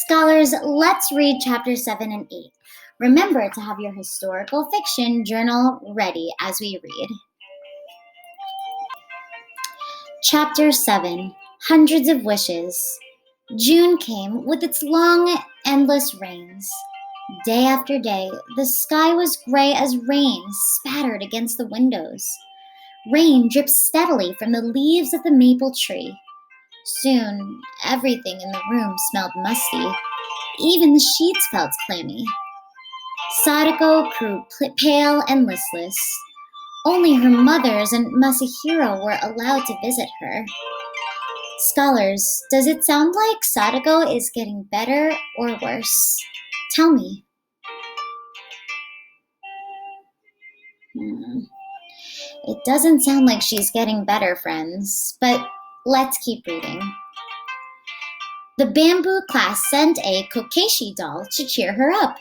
Scholars, let's read chapter 7 and 8. Remember to have your historical fiction journal ready as we read. Chapter 7, Hundreds of Wishes. June came with its long, endless rains. Day after day, the sky was gray as rain spattered against the windows. Rain dripped steadily from the leaves of the maple tree. Soon, everything in the room smelled musty. Even the sheets felt clammy. Sadako grew pale and listless. Only her mothers and Masahiro were allowed to visit her. Scholars, does it sound like Sadako is getting better or worse? Tell me. It doesn't sound like she's getting better, friends, but let's keep reading. The bamboo class sent a kokeshi doll to cheer her up.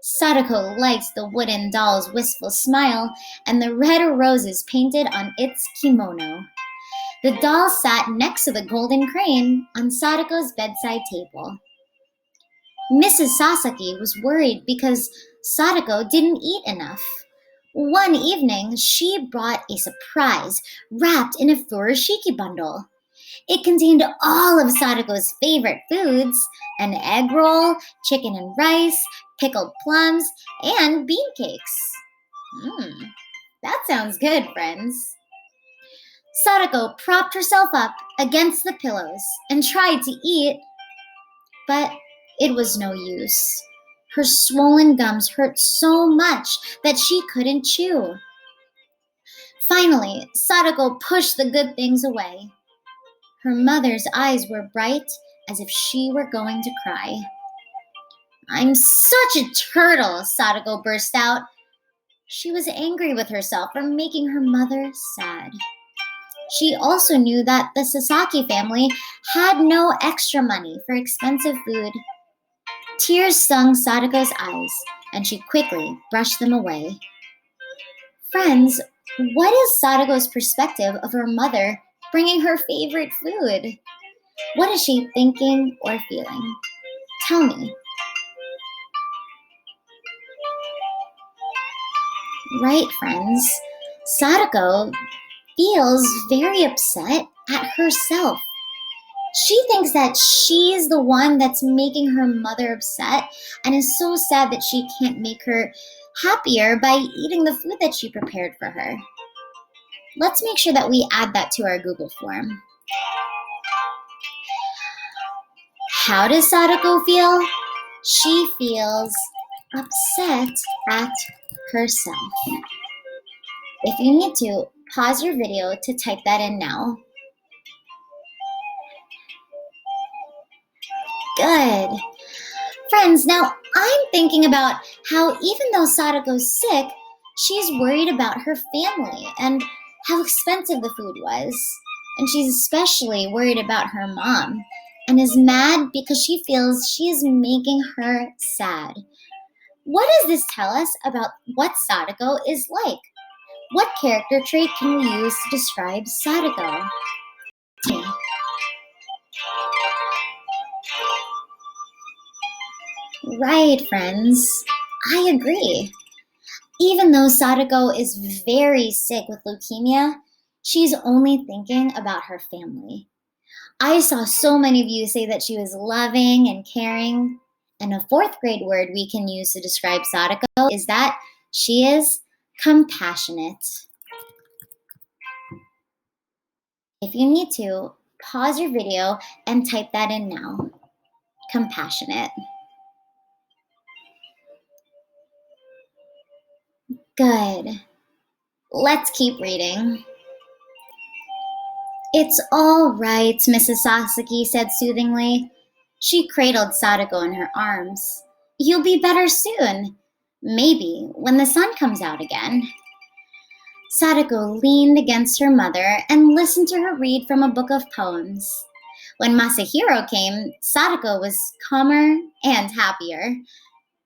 Sadako liked the wooden doll's wistful smile and the red roses painted on its kimono. The doll sat next to the golden crane on Sadako's bedside table. Mrs. Sasaki was worried because Sadako didn't eat enough. One evening, she brought a surprise wrapped in a furoshiki bundle. It contained all of Sadako's favorite foods: an egg roll, chicken and rice, pickled plums, and bean cakes. That sounds good, friends. Sadako propped herself up against the pillows and tried to eat, but it was no use. Her swollen gums hurt so much that she couldn't chew. Finally, Sadako pushed the good things away. Her mother's eyes were bright, as if she were going to cry. "I'm such a turtle," Sadako burst out. She was angry with herself for making her mother sad. She also knew that the Sasaki family had no extra money for expensive food. Tears stung Sadako's eyes, and she quickly brushed them away. Friends, what is Sadako's perspective of her mother bringing her favorite food? What is she thinking or feeling? Tell me. Right, friends. Sadako feels very upset at herself. She thinks that she's the one that's making her mother upset and is so sad that she can't make her happier by eating the food that she prepared for her. Let's make sure that we add that to our Google form. How does Sadako feel? She feels upset at herself. If you need to, pause your video to type that in now. Good. Friends, now I'm thinking about how even though Sadako's sick, she's worried about her family and how expensive the food was. And she's especially worried about her mom and is mad because she feels she is making her sad. What does this tell us about what Sadako is like? What character trait can we use to describe Sadako? Right, friends. I agree. Even though Sadako is very sick with leukemia, she's only thinking about her family. I saw so many of you say that she was loving and caring. And a fourth grade word we can use to describe Sadako is that she is compassionate. If you need to, pause your video and type that in now. Compassionate. Good. Let's keep reading. "It's all right," Mrs. Sasaki said soothingly. She cradled Sadako in her arms. "You'll be better soon. Maybe when the sun comes out again." Sadako leaned against her mother and listened to her read from a book of poems. When Masahiro came, Sadako was calmer and happier.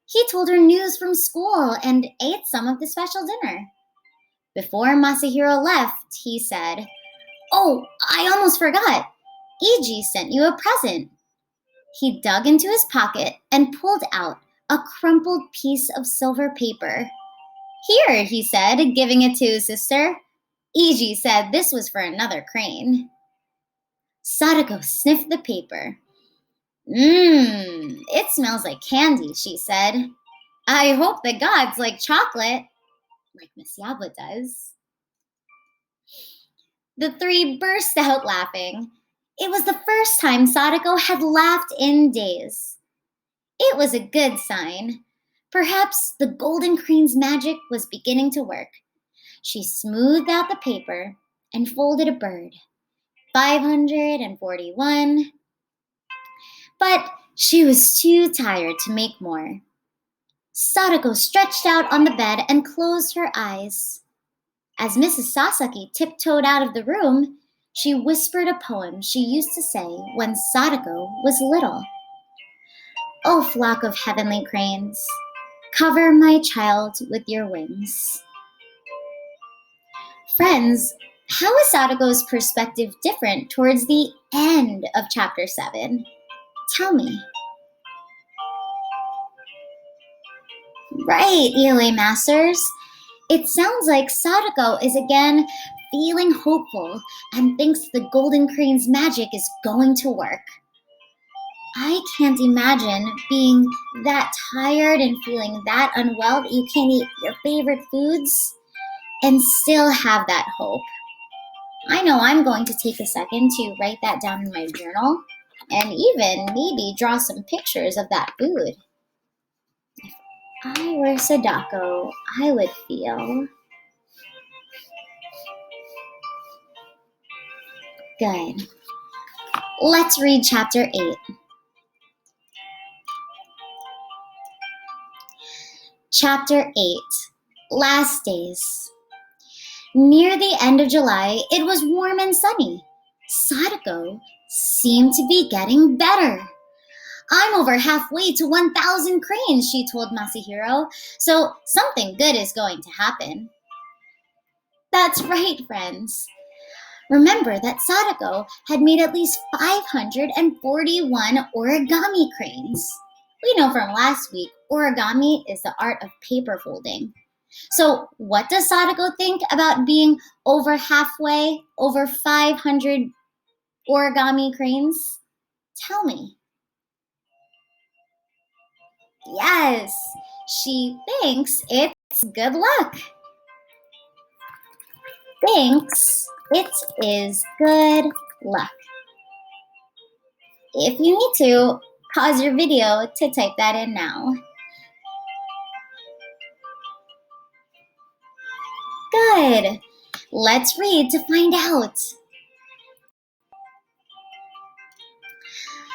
He told her news from school and ate some of the special dinner. Before Masahiro left, he said, "Oh, I almost forgot. Iji sent you a present." He dug into his pocket and pulled out a crumpled piece of silver paper. Here, he said, giving it to his sister. Iji said this was for another crane. Sadako sniffed the paper. It smells like candy, she said. I hope the gods like chocolate, like Miss Yabut does. The three burst out laughing. It was the first time Sadako had laughed in days. It was a good sign. Perhaps the golden crane's magic was beginning to work. She smoothed out the paper and folded a bird. 541. But she was too tired to make more. Sadako stretched out on the bed and closed her eyes. As Mrs. Sasaki tiptoed out of the room, she whispered a poem she used to say when Sadako was little. "O flock of heavenly cranes, cover my child with your wings." Friends, how is Sadako's perspective different towards the end of chapter 7? Tell me. Right, ELA Masters. It sounds like Sadako is again feeling hopeful and thinks the golden crane's magic is going to work. I can't imagine being that tired and feeling that unwell that you can't eat your favorite foods and still have that hope. I know I'm going to take a second to write that down in my journal and even maybe draw some pictures of that food. If I were Sadako, I would feel good. Let's read chapter 8. Chapter 8, Last Days. Near the end of July, it was warm and sunny. Sadako seemed to be getting better. "I'm over halfway to 1,000 cranes," she told Masahiro, "so something good is going to happen." That's right, friends. Remember that Sadako had made at least 541 origami cranes. We know from last week, origami is the art of paper folding. So what does Sadako think about being over halfway, over 500 origami cranes? Tell me. Yes, she thinks it's good luck. Thinks it is good luck. If you need to, pause your video to type that in now. Good. Let's read to find out.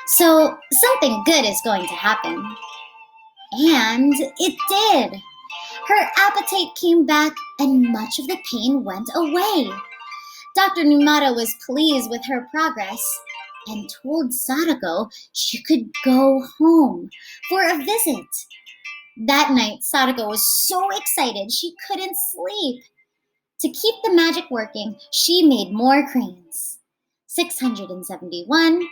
So, something good is going to happen. And it did. Her appetite came back and much of the pain went away. Dr. Numata was pleased with her progress and told Sadako she could go home for a visit. That night, Sadako was so excited she couldn't sleep. To keep the magic working, she made more cranes. 671,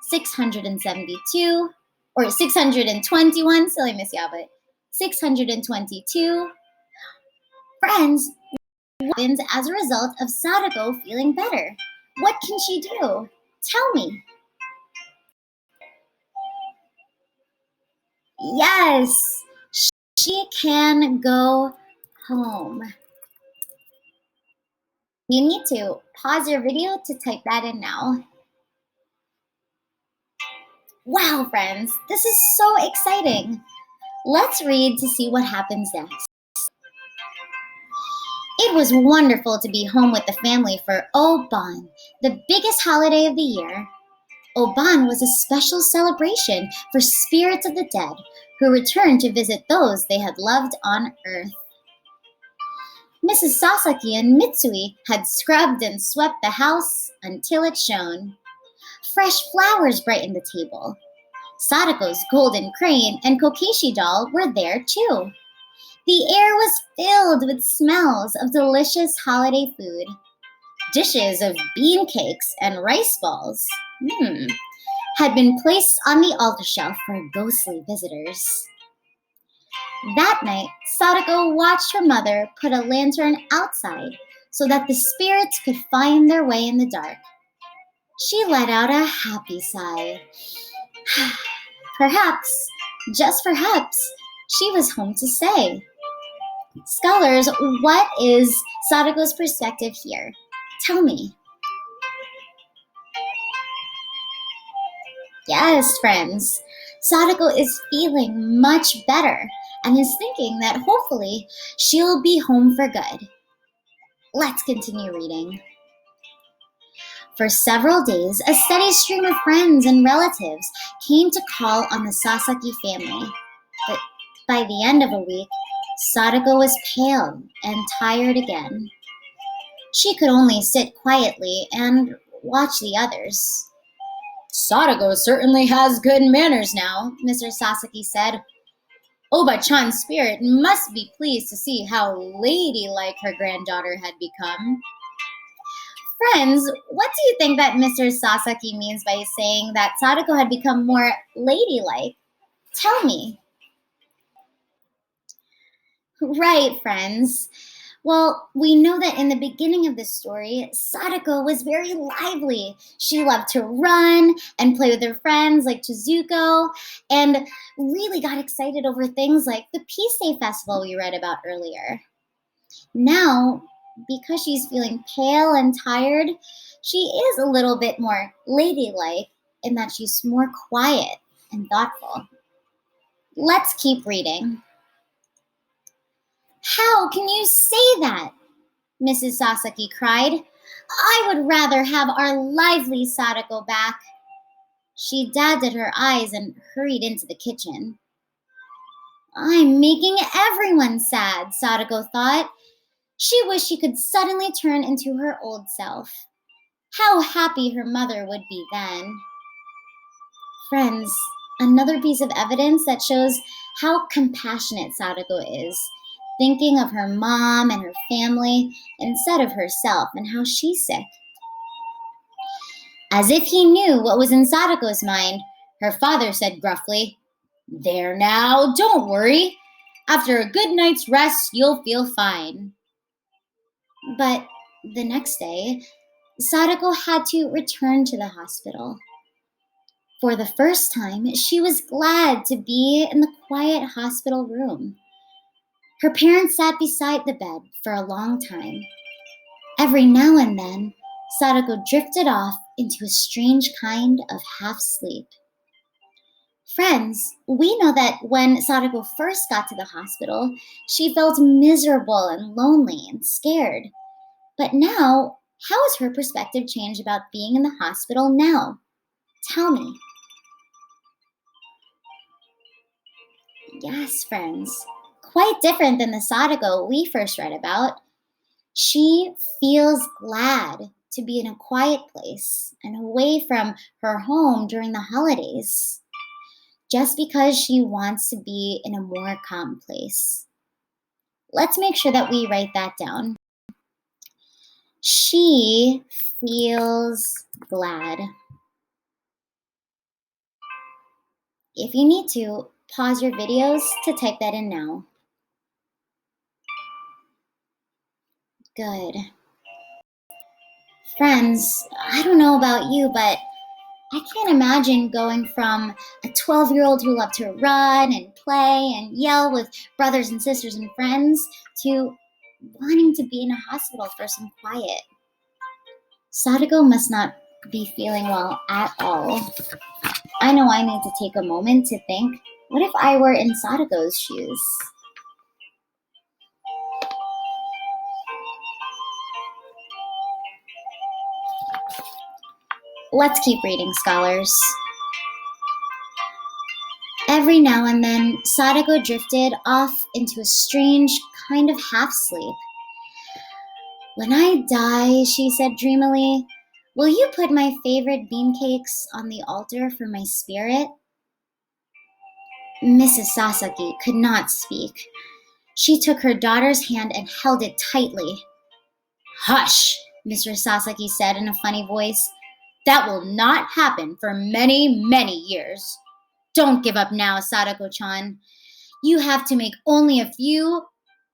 672, or 621, silly Miss Yabut, 622. Friends, what happens as a result of Sadako feeling better? What can she do? Tell me. Yes, she can go home. You need to pause your video to type that in now. Wow, friends, this is so exciting. Let's read to see what happens next. It was wonderful to be home with the family for Oban, the biggest holiday of the year. Oban was a special celebration for spirits of the dead who returned to visit those they had loved on Earth. Mrs. Sasaki and Mitsui had scrubbed and swept the house until it shone. Fresh flowers brightened the table. Sadako's golden crane and Kokeshi doll were there too. The air was filled with smells of delicious holiday food. Dishes of bean cakes and rice balls. had been placed on the altar shelf for ghostly visitors. That night, Sadako watched her mother put a lantern outside so that the spirits could find their way in the dark. She let out a happy sigh. Perhaps, just perhaps, she was home to stay. Scholars, what is Sadako's perspective here? Tell me. Yes, friends, Sadako is feeling much better and is thinking that hopefully she'll be home for good. Let's continue reading. For several days, a steady stream of friends and relatives came to call on the Sasaki family. But by the end of a week, Sadako was pale and tired again. She could only sit quietly and watch the others. Sadako certainly has good manners now, Mr. Sasaki said. Oba-chan's spirit must be pleased to see how ladylike her granddaughter had become. Friends, what do you think that Mr. Sasaki means by saying that Sadako had become more ladylike? Tell me. Right, friends. Well, we know that in the beginning of the story, Sadako was very lively. She loved to run and play with her friends like Chizuko, and really got excited over things like the Peace Day festival we read about earlier. Now, because she's feeling pale and tired, she is a little bit more ladylike in that she's more quiet and thoughtful. Let's keep reading. How can you say that? Mrs. Sasaki cried. I would rather have our lively Sadako back. She dabbed at her eyes and hurried into the kitchen. I'm making everyone sad, Sadako thought. She wished she could suddenly turn into her old self. How happy her mother would be then. Friends, another piece of evidence that shows how compassionate Sadako is, thinking of her mom and her family instead of herself and how she's sick. As if he knew what was in Sadako's mind, her father said gruffly, There now, don't worry. After a good night's rest, you'll feel fine. But the next day, Sadako had to return to the hospital. For the first time, she was glad to be in the quiet hospital room. Her parents sat beside the bed for a long time. Every now and then, Sadako drifted off into a strange kind of half-sleep. Friends, we know that when Sadako first got to the hospital, she felt miserable and lonely and scared. But now, how has her perspective changed about being in the hospital now? Tell me. Yes, friends, quite different than the Sadako we first read about. She feels glad to be in a quiet place and away from her home during the holidays, just because she wants to be in a more calm place. Let's make sure that we write that down. She feels glad. If you need to, pause your videos to type that in now. Good. Friends, I don't know about you, but I can't imagine going from a 12-year-old who loved to run and play and yell with brothers and sisters and friends to wanting to be in a hospital for some quiet. Sadako must not be feeling well at all. I know I need to take a moment to think, what if I were in Sadako's shoes? Let's keep reading, scholars. Every now and then, Sadako drifted off into a strange kind of half-sleep. When I die, she said dreamily, will you put my favorite bean cakes on the altar for my spirit? Mrs. Sasaki could not speak. She took her daughter's hand and held it tightly. Hush, Mr. Sasaki said in a funny voice. That will not happen for many, many years. Don't give up now, Sadako-chan. You have to make only a few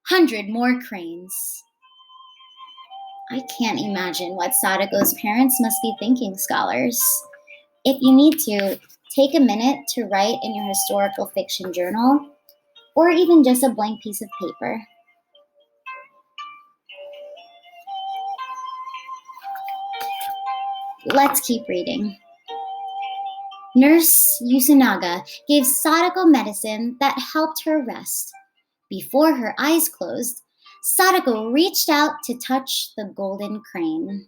hundred more cranes. I can't imagine what Sadako's parents must be thinking, scholars. If you need to, take a minute to write in your historical fiction journal, or even just a blank piece of paper. Let's keep reading. Nurse Yusunaga gave Sadako medicine that helped her rest. Before her eyes closed, Sadako reached out to touch the golden crane.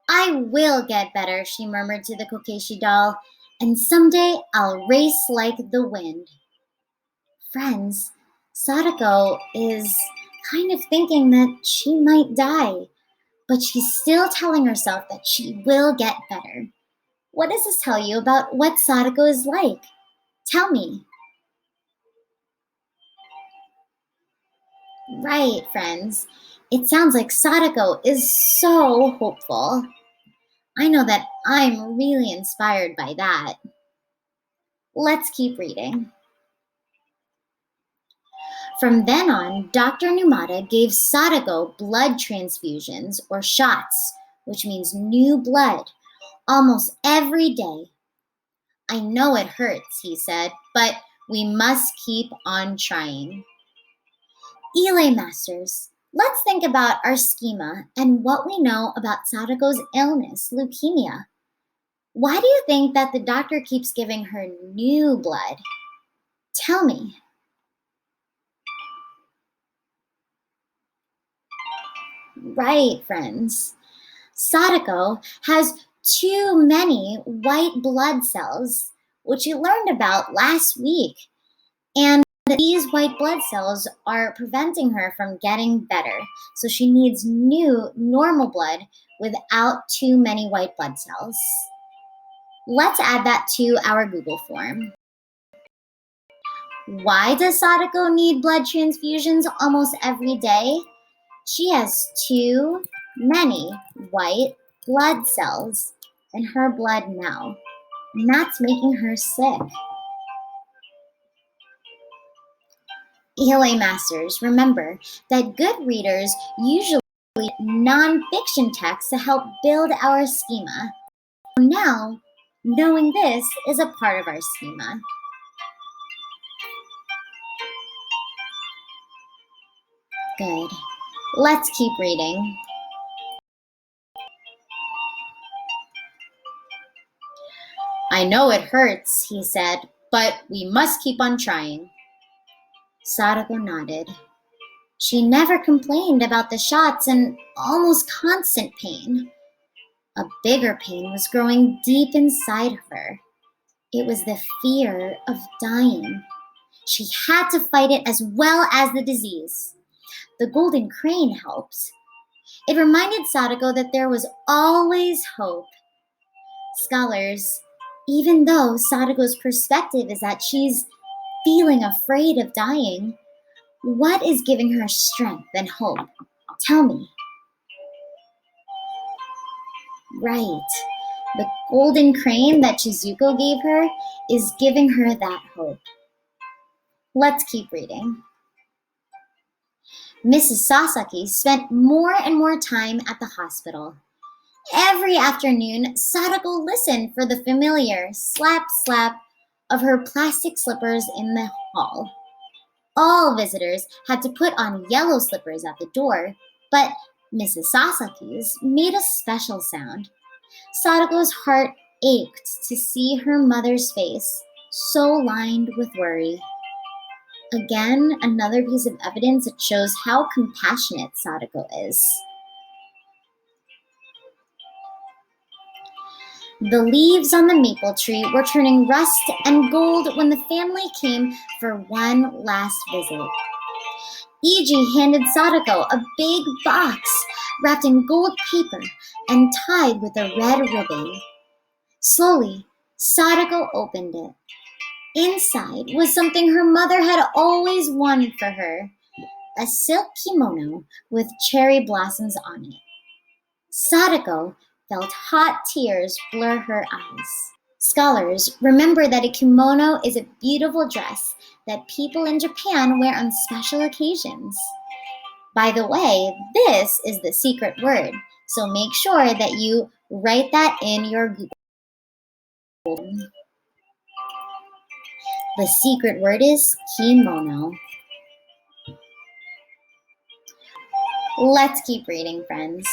I will get better, she murmured to the Kokeshi doll, and someday I'll race like the wind. Friends, Sadako is kind of thinking that she might die, but she's still telling herself that she will get better. What does this tell you about what Sadako is like? Tell me. Right, friends. It sounds like Sadako is so hopeful. I know that I'm really inspired by that. Let's keep reading. From then on, Dr. Numata gave Sadako blood transfusions, or shots, which means new blood, almost every day. I know it hurts, he said, but we must keep on trying. ELA Masters, let's think about our schema and what we know about Sadako's illness, leukemia. Why do you think that the doctor keeps giving her new blood? Tell me. Right, friends. Sadako has too many white blood cells, which you learned about last week. And these white blood cells are preventing her from getting better. So she needs new normal blood without too many white blood cells. Let's add that to our Google form. Why does Sadako need blood transfusions almost every day? She has too many white blood cells in her blood now, and that's making her sick. ELA Masters, remember that good readers usually read non-fiction texts to help build our schema. Now, knowing this is a part of our schema. Good. Let's keep reading. I know it hurts, he said, but we must keep on trying. Sadako nodded. She never complained about the shots and almost constant pain. A bigger pain was growing deep inside of her. It was the fear of dying. She had to fight it as well as the disease. The golden crane helped. It reminded Sadako that there was always hope. Scholars, even though Sadako's perspective is that she's feeling afraid of dying, what is giving her strength and hope? Tell me. Right. The golden crane that Chizuko gave her is giving her that hope. Let's keep reading. Mrs. Sasaki spent more and more time at the hospital. Every afternoon, Sadako listened for the familiar slap slap of her plastic slippers in the hall. All visitors had to put on yellow slippers at the door, but Mrs. Sasaki's made a special sound. Sadako's heart ached to see her mother's face, so lined with worry. Again, another piece of evidence that shows how compassionate Sadako is. The leaves on the maple tree were turning rust and gold when the family came for one last visit. Iji handed Sadako a big box wrapped in gold paper and tied with a red ribbon. Slowly, Sadako opened it. Inside was something her mother had always wanted for her, a silk kimono with cherry blossoms on it. Sadako felt hot tears blur her eyes. Scholars remember that a kimono is a beautiful dress that people in Japan wear on special occasions. By the way, this is the secret word, so make sure that you write that in your Google. The secret word is kimono. Let's keep reading, friends.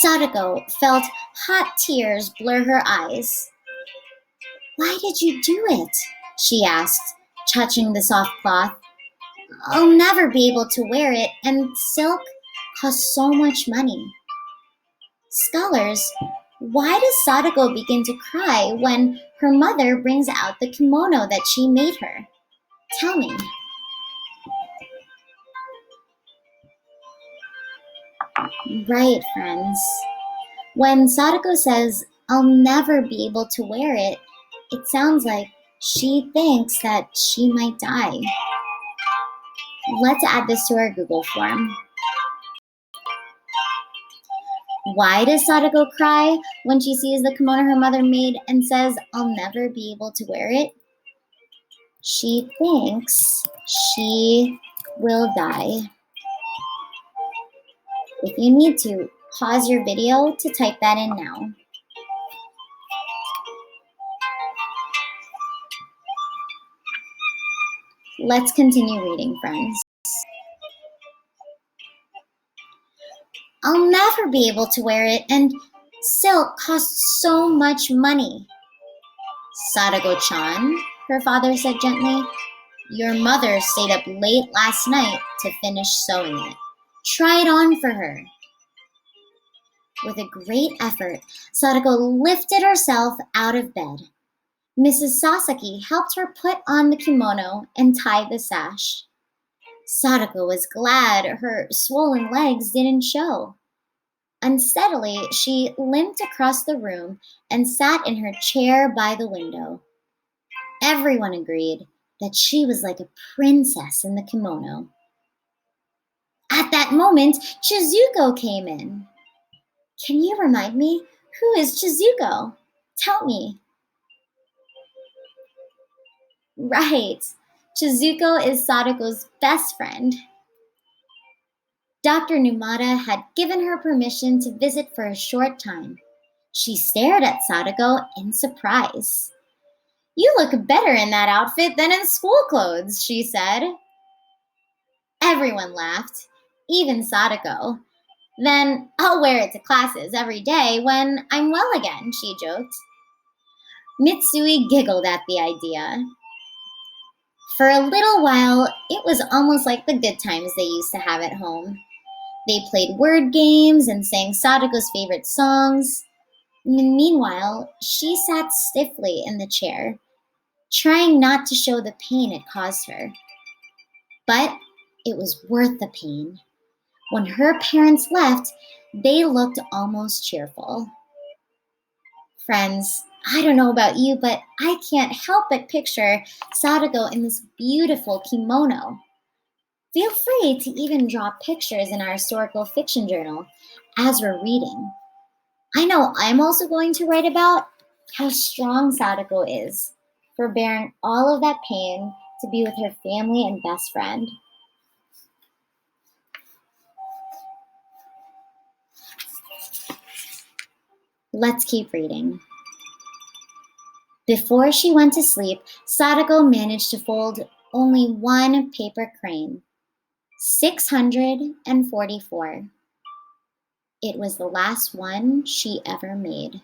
Sadako felt hot tears blur her eyes. "Why did you do it?" she asked, touching the soft cloth. "I'll never be able to wear it, and silk costs so much money." Scholars, why does Sadako begin to cry when her mother brings out the kimono that she made her? Tell me. Right, friends. When Sadako says, "I'll never be able to wear it," it sounds like she thinks that she might die. Let's add this to our Google form. Why does Sadako cry when she sees the kimono her mother made and says, "I'll never be able to wear it"? She thinks she will die. If you need to, pause your video to type that in now. Let's continue reading, friends. "I'll never be able to wear it, and silk costs so much money." "Sadako-chan," her father said gently, "your mother stayed up late last night to finish sewing it. Try it on for her." With a great effort, Sadako lifted herself out of bed. Mrs. Sasaki helped her put on the kimono and tie the sash. Sadako was glad her swollen legs didn't show. Unsteadily, she limped across the room and sat in her chair by the window. Everyone agreed that she was like a princess in the kimono. At that moment, Chizuko came in. "Can you remind me, who is Chizuko? Tell me." Right, Chizuko is Sadako's best friend. Dr. Numata had given her permission to visit for a short time. She stared at Sadako in surprise. "You look better in that outfit than in school clothes," she said. Everyone laughed, even Sadako. "Then I'll wear it to classes every day when I'm well again," she joked. Mitsui giggled at the idea. For a little while, it was almost like the good times they used to have at home. They played word games and sang Sadako's favorite songs. Meanwhile, she sat stiffly in the chair, trying not to show the pain it caused her. But it was worth the pain. When her parents left, they looked almost cheerful. Friends, I don't know about you, but I can't help but picture Sadako in this beautiful kimono. Feel free to even draw pictures in our historical fiction journal as we're reading. I know I'm also going to write about how strong Sadako is for bearing all of that pain to be with her family and best friend. Let's keep reading. Before she went to sleep, Sadako managed to fold only one paper crane. 644. It was the last one she ever made.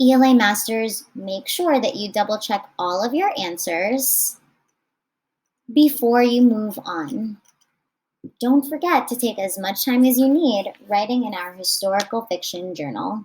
ELA Masters, make sure that you double check all of your answers before you move on. Don't forget to take as much time as you need writing in our historical fiction journal.